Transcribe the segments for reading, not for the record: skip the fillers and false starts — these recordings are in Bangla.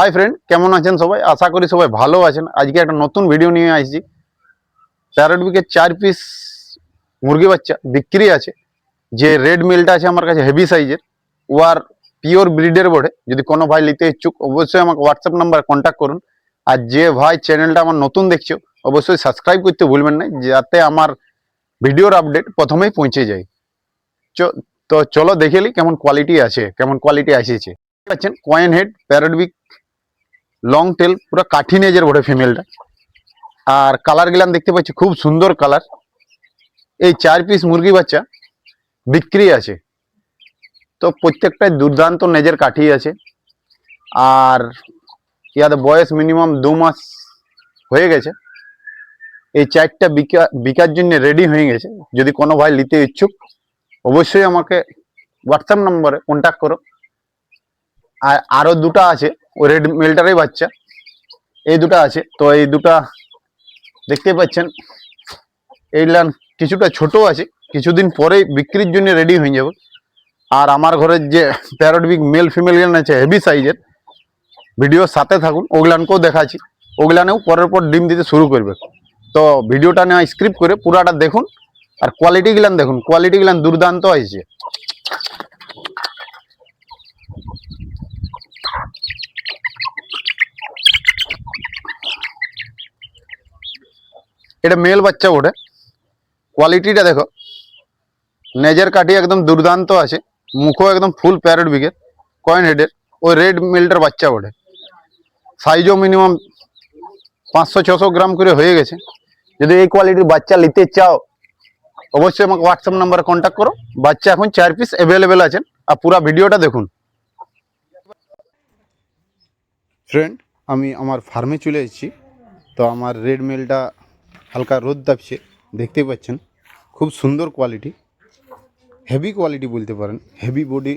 হাই ফ্রেন্ড, কেমন আছেন সবাই? আশা করি সবাই ভালো আছেন। আজকে একটা নতুন ভিডিও নিয়ে আসছি। প্যারট বিকের 4 পিস মুরগি বাচ্চা বিক্রি আছে। যে রেড মিলটা আছে আমার কাছে হেভি সাইজের, ও আর পিওর ব্রিডের বটে। যদি কোনো ভাই নিতে ইচ্ছুক অবশ্যই আমাকে হোয়াটসঅ্যাপ নাম্বার কন্ট্যাক্ট করুন। আর যে ভাই চ্যানেলটা আমার নতুন দেখছো অবশ্যই সাবস্ক্রাইব করতে ভুলবেন না, যাতে আমার ভিডিওর আপডেট প্রথমেই পৌঁছে যায়। তো চলো দেখে নি কেমন কোয়ালিটি আছে, কেমন কোয়ালিটি আসিয়েছে। পাচ্ছেন কয়েন হেড প্যারট বিক, লং টেল, পুরো কাঠি নেজের বটে ফিমেলটা। আর কালার গিলান দেখতে পাচ্ছি খুব সুন্দর কালার। এই 4 পিস মুরগি বাচ্চা বিক্রি আছে। তো প্রত্যেকটাই দুর্দান্ত নেজের কাঠি আছে। আর ইয়াতে বয়স মিনিমাম 2 মাস হয়ে গেছে। এই 4টা বিকার জন্য রেডি হয়ে গেছে। যদি কোনো ভাই নিতে ইচ্ছুক অবশ্যই আমাকে হোয়াটসঅ্যাপ নম্বরে কন্ট্যাক্ট করো। আর আরও দুটো আছে ওই রেড মিলটারই বাচ্চা, এই দুটো আছে। তো এই দুটা দেখতে পাচ্ছেন, এইগুলা কিছুটা ছোট আছে, কিছুদিন পরেই বিক্রির জন্য রেডি হয়ে যাবে। আর আমার ঘরের যে প্যারট বিগ মেল ফিমেল গেলান আছে হেভি সাইজের, ভিডিওর সাথে থাকুন, ওগুলানকেও দেখাচ্ছি। ওগুলানেও পরের পর ডিম দিতে শুরু করবে। তো ভিডিওটা নেওয়া স্ক্রিপ্ট করে পুরাটা দেখুন। আর কোয়ালিটি গিলান দেখুন, কোয়ালিটি গিলান দুর্দান্ত হয়েছে। এটা মেল বাচ্চা ওঠে, কোয়ালিটিটা দেখো। নেজের কাঠি একদম দুর্দান্ত আছে, মুখও একদম ফুল প্যারট বিগের, কয়েন হেডের। ওই রেড মিলটার বাচ্চা ওঠে। সাইজও মিনিমাম 500-600 গ্রাম করে হয়ে গেছে। যদি এই কোয়ালিটির বাচ্চা নিতে চাও অবশ্যই আমাকে হোয়াটসঅ্যাপ নাম্বারে কন্ট্যাক্ট করো। বাচ্চা এখন 4 পিস অ্যাভেলেবেল আছেন। আর পুরা ভিডিওটা দেখুন। ফ্রেন্ড, আমি আমার ফার্মে চলে এসেছি। তো আমার রেড মেলটা হালকা রোদ দাবছে, দেখতেই পাচ্ছেন। খুব সুন্দর কোয়ালিটি, হেভি কোয়ালিটি বলতে পারেন। Heavy body,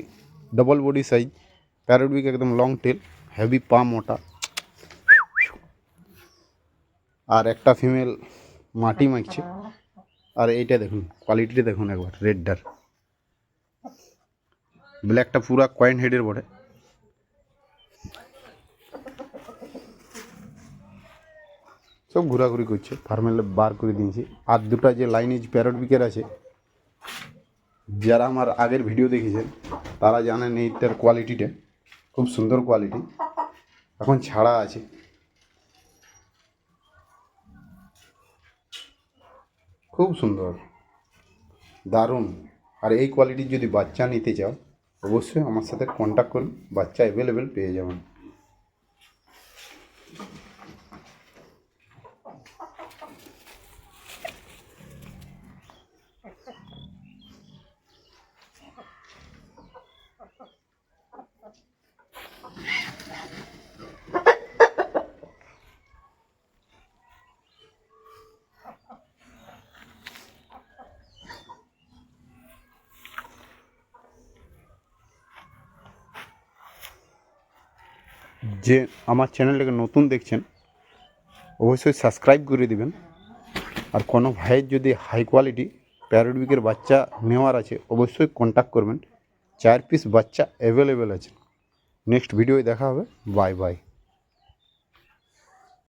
double body size, parrot বিক, একদম লং টেল, হেভি পা মোটা। আর একটা ফিমেল মাটি মাখছে। আর এইটা দেখুন, কোয়ালিটিটা দেখুন একবার। রেডটার ব্ল্যাকটা পুরা কয়েন হেডের বটে। সব ঘোরাঘুরি করছে, ফার্মে বার করে দিয়েছি। আর দুটা যে লাইনেজ প্যারট বিকের আছে, যারা আমার আগের ভিডিও দেখেছেন তারা জানেন এইটার কোয়ালিটিটা খুব সুন্দর কোয়ালিটি। এখন ছাড়া আছে, খুব সুন্দর, দারুণ। আর এই কোয়ালিটির যদি বাচ্চা নিতে চাও অবশ্যই আমার সাথে কন্ট্যাক্ট করুন, বাচ্চা অ্যাভেলেবেল পেয়ে যাবেন। যে আমার চ্যানেলটাকে নতুন দেখছেন অবশ্যই সাবস্ক্রাইব করে দিবেন। আর কোনো ভাইয়ের যদি হাই কোয়ালিটি প্যারট বিকের বাচ্চা নেওয়ার আছে অবশ্যই কন্ট্যাক্ট করবেন। 4 পিস বাচ্চা অ্যাভেলেবেল আছে। নেক্সট ভিডিওয় দেখা হবে। Bye bye.